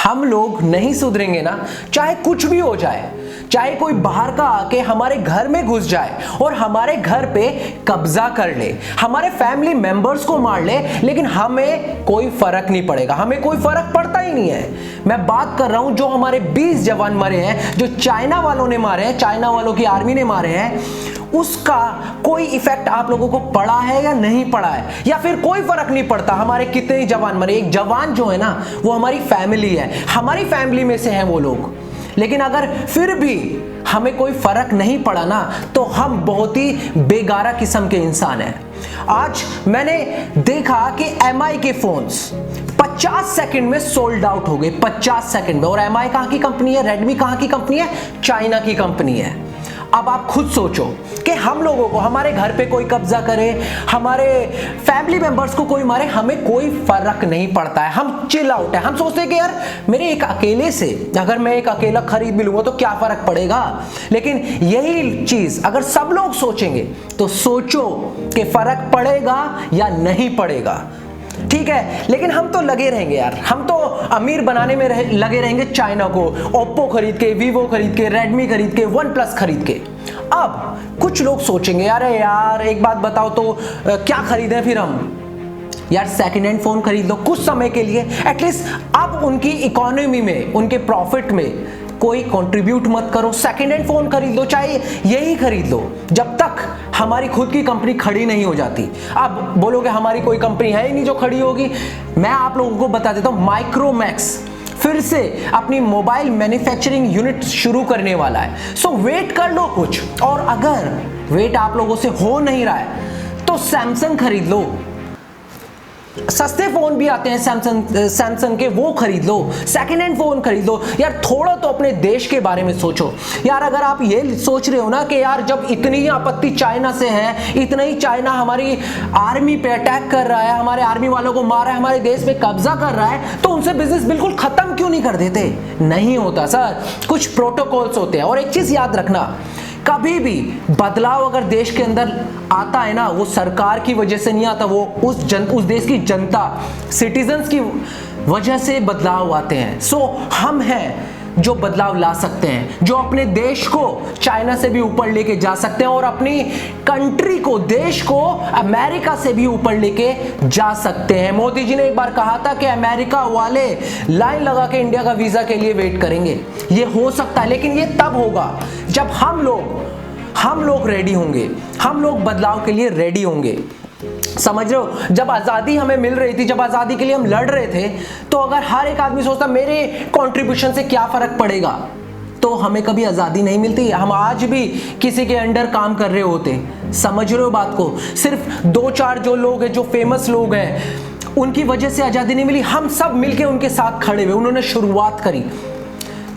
हम लोग नहीं सुधरेंगे ना, चाहे कुछ भी हो जाए, चाहे कोई बाहर का आके हमारे घर में घुस जाए और हमारे घर पे कब्जा कर ले, हमारे फैमिली मेंबर्स को मार ले, लेकिन हमें कोई फर्क नहीं पड़ेगा, हमें कोई फर्क पड़ता ही नहीं है। मैं बात कर रहा हूं जो हमारे 20 जवान मरे हैं, जो चाइना वालों ने मारे हैं, चाइना वालों की आर्मी ने मारे हैं, उसका कोई इफेक्ट आप लोगों को पड़ा है या नहीं पड़ा है, या फिर कोई फर्क नहीं पड़ता हमारे कितने जवान मरे। एक जवान जो है ना वो हमारी फैमिली है, हमारी फैमिली में से हैं वो लोग। लेकिन अगर फिर भी हमें कोई फर्क नहीं पड़ा ना, तो हम बहुत ही बेगारा किस्म के इंसान हैं। आज मैंने देखा कि MI के फोन्स 50 सेकंड में सोल्ड आउट हो गए, 50 सेकंड में। और MI कहां की कंपनी है, रेडमी कहां की कंपनी है, चाइना की कंपनी है। अब आप खुद सोचो कि हम लोगों को हमारे घर पे कोई कब्जा करे, हमारे फैमिली मेंबर्स को कोई मारे, हमें कोई फर्क नहीं पड़ता है, हम चिल आउट है। हम सोचते हैं कि यार मेरे एक अकेले से, अगर मैं एक अकेला खरीद भी लूंगा तो क्या फर्क पड़ेगा। लेकिन यही चीज अगर सब लोग सोचेंगे तो सोचो कि फर्क पड़ेगा या नहीं पड़ेगा। ठीक है, लेकिन हम तो लगे रहेंगे यार, हम तो अमीर बनाने में लगे रहेंगे चाइना को, ओप्पो खरीद के, वीवो खरीद के, रेडमी खरीद के, वन प्लस खरीद के। अब कुछ लोग सोचेंगे अरे यार एक बात बताओ तो क्या खरीदें फिर हम। यार सेकंड हैंड फोन खरीद लो कुछ समय के लिए, एटलीस्ट अब उनकी इकोनॉमी में, उनके प्रॉफिट में कोई कंट्रीब्यूट मत करो, सेकंड हैंड फोन खरीद लो, चाहे यही खरीद लो जब तक हमारी खुद की कंपनी खड़ी नहीं हो जाती। अब बोलोगे हमारी कोई कंपनी है ही नहीं जो खड़ी होगी। मैं आप लोगों को बता देता हूं, माइक्रोमैक्स फिर से अपनी मोबाइल मैन्युफैक्चरिंग यूनिट शुरू करने वाला है। सो वेट कर लो कुछ, और अगर वेट आप लोगों से हो नहीं रहा है तो सैमसंग खरीद लो, सस्ते फोन भी आते हैं सैमसंग के, वो खरीद लो, सेकंड हैंड फोन खरीद लो। यार थोड़ा तो अपने देश के बारे में सोचो यार। अगर आप ये सोच रहे हो ना कि यार जब इतनी ही आपत्ति चाइना से है, इतना ही चाइना हमारी आर्मी पे अटैक कर रहा है, हमारे आर्मी वालों को मार रहा है, हमारे देश पे कब्जा कर रहा है, तो उनसे बिजनेस बिल्कुल खत्म क्यों नहीं कर देते। नहीं होता सर, कुछ प्रोटोकॉल्स होते हैं। और एक चीज याद रखना, कभी भी बदलाव अगर देश के अंदर आता है ना, वो सरकार की वजह से नहीं आता, वो उस देश की जनता, सिटीजन्स की वजह से बदलाव आते हैं। सो हम हैं जो बदलाव ला सकते हैं, जो अपने देश को चाइना से भी ऊपर लेके जा सकते हैं और अपनी कंट्री को, देश को अमेरिका से भी ऊपर लेके जा सकते हैं। मोदी जी ने एक बार कहा था कि अमेरिका वाले लाइन लगा के इंडिया का वीजा के लिए वेट करेंगे। ये हो सकता है, लेकिन ये तब होगा जब हम लोग रेडी होंगे, हम लोग बदलाव के लिए रेडी होंगे। समझ रहे हो, जब आजादी हमें मिल रही थी, जब आजादी के लिए हम लड़ रहे थे, तो अगर हर एक आदमी सोचता मेरे कंट्रीब्यूशन से क्या फर्क पड़ेगा, तो हमें कभी आजादी नहीं मिलती, हम आज भी किसी के अंडर काम कर रहे होते। समझ रहे हो बात को। सिर्फ 2-4 जो लोग हैं, जो फेमस लोग हैं, उनकी वजह से आजादी नहीं मिली, हम सब मिलके उनके साथ खड़े हुए, उन्होंने शुरुआत करी,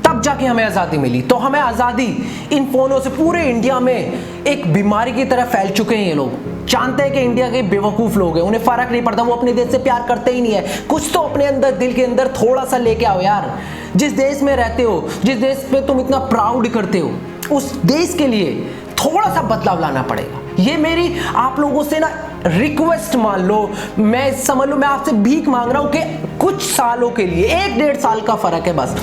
तब जाके हमें आजादी मिली। तो हमें आजादी इन फोनों से पूरे इंडिया में एक बीमारी की तरह फैल चुके हैं। ये लोग जानते हैं कि इंडिया के बेवकूफ लोग हैं, उन्हें फर्क नहीं पड़ता, वो अपने देश से प्यार करते ही नहीं है। कुछ तो अपने अंदर, दिल के अंदर थोड़ा सा लेके आओ यार। जिस देश में रहते हो, जिस देश पे तुम इतना प्राउड करते हो, उस देश के लिए थोड़ा सा बदलाव लाना पड़ेगा। ये मेरी आप लोगों से ना रिक्वेस्ट मान लो, मैं समझ लो, मैं आपसे भीख मांग रहा हूं कि कुछ सालों के लिए, 1-1.5 साल का फर्क है बस,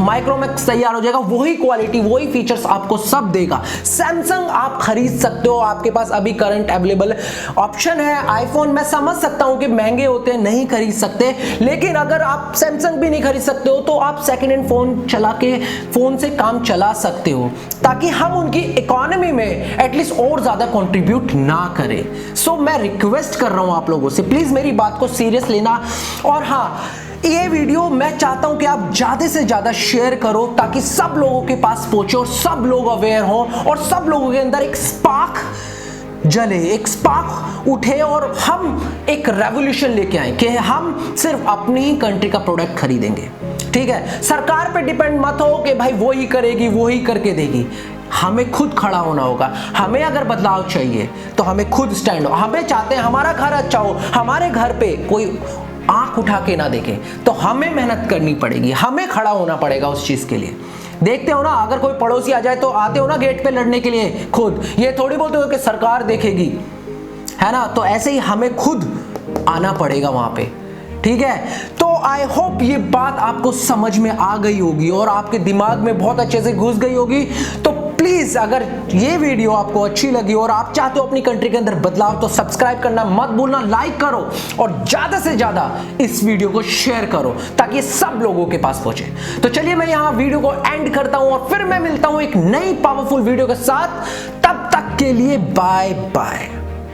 माइक्रोमैक्स तैयार हो जाएगा, वही क्वालिटी, वही फीचर्स आपको सब देगा। सैमसंग आप खरीद सकते हो, आपके पास अभी करंट अवेलेबल ऑप्शन है। आईफोन मैं समझ सकता हूं कि महंगे होते हैं, नहीं खरीद सकते, लेकिन अगर आप सैमसंग भी नहीं खरीद सकते हो तो आप सेकंड हैंड फोन चला के फोन से काम चला सकते हो, ताकि हम उनकी इकोनॉमी में एटलीस्ट और ज्यादा कंट्रीब्यूट ना करें। सो मैं रिक्वेस्ट कर रहा हूं आप लोगों से, प्लीज मेरी बात को सीरियस लेना। और हाँ, ये वीडियो मैं चाहता हूं कि आप ज्यादा से ज्यादा शेयर करो, ताकि सब लोगों के पास पहुंचे और सब लोग अवेयर हों और सब लोगों के अंदर एक स्पार्क जले, एक स्पार्क उठे और हम एक रेवोल्यूशन लेके आए कि हम सिर्फ अपनी ही कंट्री का प्रोडक्ट खरीदेंगे। ठीक है, सरकार पे डिपेंड मत हो कि भाई वो ही करेगी, वो ही करके देगी। हमें खुद खड़ा होना होगा। हमें अगर बदलाव चाहिए तो हमें खुद स्टैंड हो। हमें चाहते हैं हमारा घर अच्छा हो, हमारे घर पे कोई आंख उठा के ना देखे, तो हमें मेहनत करनी पड़ेगी, हमें खड़ा होना पड़ेगा उस चीज के लिए। देखते हो ना, अगर कोई पड़ोसी आ जाए तो आते हो ना गेट पे लड़ने के लिए खुद, ये थोड़ी बोलते हो कि सरकार देखेगी, है ना। तो ऐसे ही हमें खुद आना पड़ेगा वहां पे। ठीक है, तो आई होप ये बात आपको समझ में आ गई होगी और आपके दिमाग में बहुत अच्छे से घुस गई होगी। तो प्लीज अगर ये वीडियो आपको अच्छी लगी और आप चाहते हो अपनी कंट्री के अंदर बदलाव, तो सब्सक्राइब करना मत भूलना, लाइक करो और ज्यादा से ज्यादा इस वीडियो को शेयर करो ताकि ये सब लोगों के पास पहुंचे। तो चलिए मैं यहां वीडियो को एंड करता हूं और फिर मैं मिलता हूं एक नई पावरफुल वीडियो के साथ। तब तक के लिए बाय बाय।